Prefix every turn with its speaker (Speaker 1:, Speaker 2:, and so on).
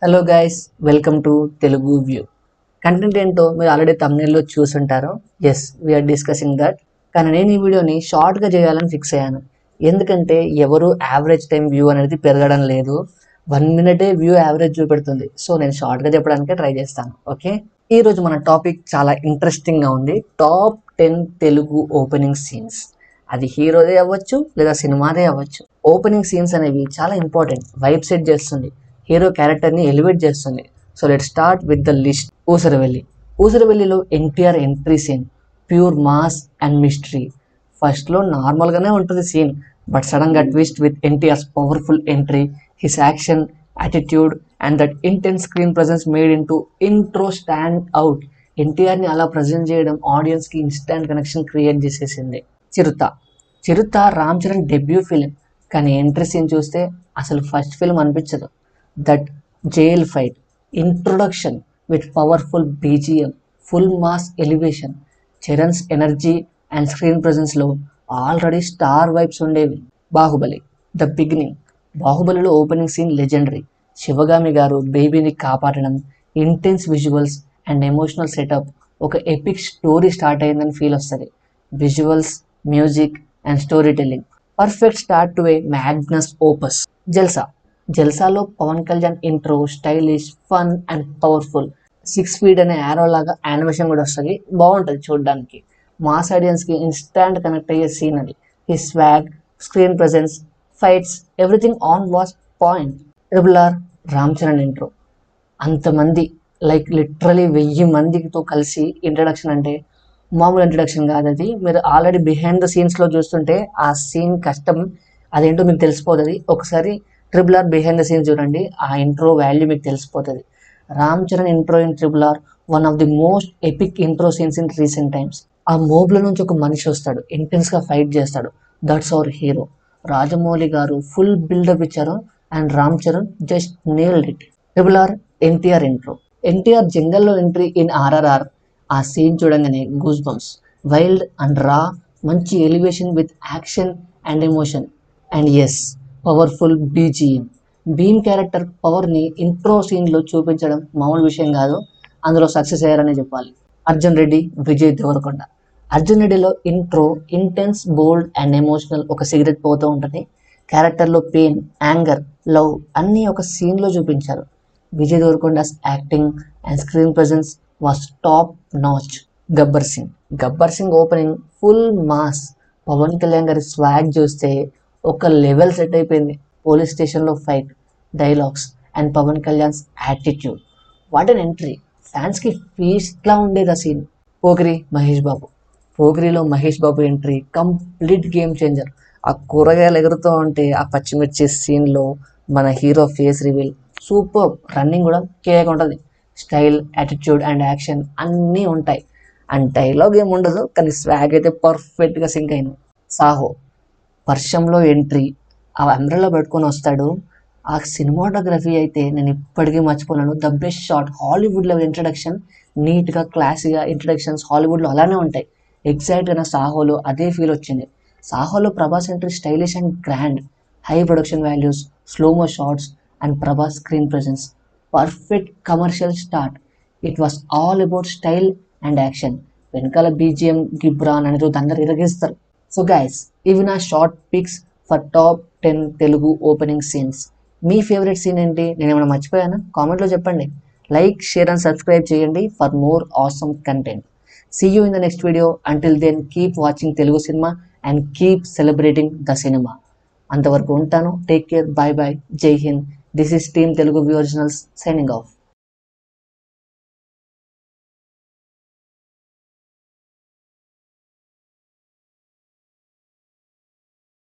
Speaker 1: Hello guys, welcome to Telugu view. Content ఏంటో మీరు already తమిళలో చూసుంటారు. Yes, we're discussing that. కానీ నేను ఈ వీడియోని షార్ట్గా చేయాలని ఫిక్స్ అయ్యాను. ఎందుకంటే ఎవరు యావరేజ్ టైం వ్యూ అనేది పెరగడం లేదు. 1 minute వ్యూ యావరేజ్ చూపెడుతుంది. సో నేను షార్ట్గా చెప్పడానికే ట్రై చేస్తాను. ఓకే, ఈరోజు మన టాపిక్ చాలా ఇంట్రెస్టింగ్గా ఉంది. Top 10 Telugu opening scenes. అది హీరోదే అవ్వచ్చు లేదా సినిమాదే అవ్వచ్చు. ఓపెనింగ్ సీన్స్ అనేవి చాలా ఇంపార్టెంట్. వైబ్ సెట్ చేస్తుంది, హీరో క్యారెక్టర్ని ఎలివేట్ చేస్తుంది. So let start with the list. ఊసరవెల్లిలో NTR entry scene pure mass and mystery. ఫస్ట్లో నార్మల్గానే ఉంటుంది సీన్, బట్ సడన్గా twist with NTR's powerful entry, his action, attitude and that intense screen presence made in to intro stand out. ఎన్టీఆర్ని అలా present చేయడం ఆడియన్స్కి instant connection create చేసేసింది. చిరుత రామ్ చరణ్ డెబ్యూ ఫిలిం, కానీ ఎంట్రీ సీన్ చూస్తే అసలు ఫస్ట్ ఫిల్మ్ అనిపించదు. That jail fight introduction with powerful BGM, full mass elevation, Charan's energy and screen ప్రజెన్స్లో ఆల్రెడీ స్టార్ వైబ్స్ ఉండేవి. Baahubali the beginning. బాహుబలిలో opening scene legendary. Sivagami garu బేబీని కాపాడడం, intense visuals and emotional setup, ఒక ఎపిక్ స్టోరీ స్టార్ట్ అయిందని feel వస్తుంది. Visuals, music and story telling perfect start to a magnum opus. జల్సాలో Pawan Kalyan intro stylish, fun and powerful. 6 feet అనే arrow లాగా animation కూడా వస్తుంది, బాగుంటుంది చూడడానికి. మాస్ ఆడియన్స్కి ఇన్స్టాంట్ కనెక్ట్ అయ్యే సీన్ అది. ఈ swag, screen presence, fights, everything on was point. RRR Ram Charan intro. అంతమంది, లైక్ లిటరలీ 1000 మందితో కలిసి ఇంట్రడక్షన్ అంటే మామూలు ఇంట్రడక్షన్ కాదు అది. మీరు ఆల్రెడీ బిహైండ్ ద సీన్స్లో చూస్తుంటే ఆ సీన్ కష్టం అదేంటో మీకు తెలిసిపోతుంది. ఒకసారి RRR బిహైండ్ ద సీన్స్ చూడండి, ఆ ఇంట్రో వాల్యూ మీకు తెలిసిపోతుంది. Ram Charan intro in RRR one of the most epic intro scenes in recent times. ఆ మోబ్ల నుంచి ఒక మనిషి వస్తాడు, ఇంటెన్స్గా ఫైట్ చేస్తాడు. That's our hero. Rajamouli garu full buildup ఇచ్చారు and Ram Charan just nailed it. RRR NTR intro. NTR జంగల్లో ఎంట్రీ ఇన్ RRR. ఆ సీన్ చూడంగానే goosebumps. Wild and raw, మంచి elevation with action and emotion. And yes, powerful BGM. Bheem character పవర్ని ఇంట్రో సీన్లో చూపించడం మామూలు విషయం కాదు. అందులో సక్సెస్ అయ్యారనే చెప్పాలి. అర్జున్ రెడ్డి, విజయ్ దేవరకొండ. అర్జున్ రెడ్డిలో intro intense, bold and emotional. ఒక సిగరెట్ పోతూ ఉంటుంది. క్యారెక్టర్లో పెయిన్, యాంగర్, లవ్ అన్నీ ఒక సీన్లో చూపించారు. Vijay Deverakonda's acting and screen presence was top notch. Gabbar Singh opening full mass. Pavan Kalyan గారి స్వాగ్ చూస్తే ఒక లెవెల్ సెట్ అయిపోయింది. పోలీస్ స్టేషన్లో fight, dialogues and Pavan Kalyan's attitude, what an entry. ఫ్యాన్స్కి ఫీస్ట్లా ఉండేది ఆ సీన్. పోకిరిలో Mahesh Babu entry complete game changer. ఆ కూరగాయలు ఎగురుతూ ఉంటే ఆ పచ్చిమిర్చి సీన్లో మన hero face reveal super. Running కూడా కేక్ ఉంటుంది. స్టైల్, యాటిట్యూడ్ అండ్ యాక్షన్ అన్నీ ఉంటాయి. అండ్ డైలాగ్ ఏమి ఉండదు, కానీ స్వాగ్ అయితే పర్ఫెక్ట్గా సింక్ అయింది. సాహో వర్షంలో ఎంట్రీ, ఆ అంబ్రెల్లా పట్టుకొని వస్తాడు. ఆ సినిమాటోగ్రఫీ అయితే నేను ఇప్పటికీ మర్చిపోలేను. The best shot. Hollywood level introduction, నీట్గా క్లాసీగా ఇంట్రడక్షన్స్ హాలీవుడ్లో అలానే ఉంటాయి. ఎగ్జాక్ట్గా సాహోలో అదే ఫీల్ వచ్చింది. సాహోలో Prabhas entry stylish and grand, high production values, slomo shots and Prabhas screen presence. Perfect commercial start. It was all about style and action. వెనకాల బీజిఎం, గిబ్రాన్ అనేది అందరు ఇరగిస్తారు. సో గైస్, ఇవి నా short picks for top 10 Telugu opening scenes. మీ favourite scene ఏంటి? నేను ఏమైనా మర్చిపోయానా? కామెంట్లో చెప్పండి. లైక్, షేర్ అండ్ సబ్స్క్రైబ్ చేయండి for more awesome content. See you in the next video. Until then, keep watching Telugu cinema and keep celebrating the cinema. అంతవరకు ఉంటాను. టేక్ కేర్, బై బై, జై Hind. This is team Telugu view originals signing off.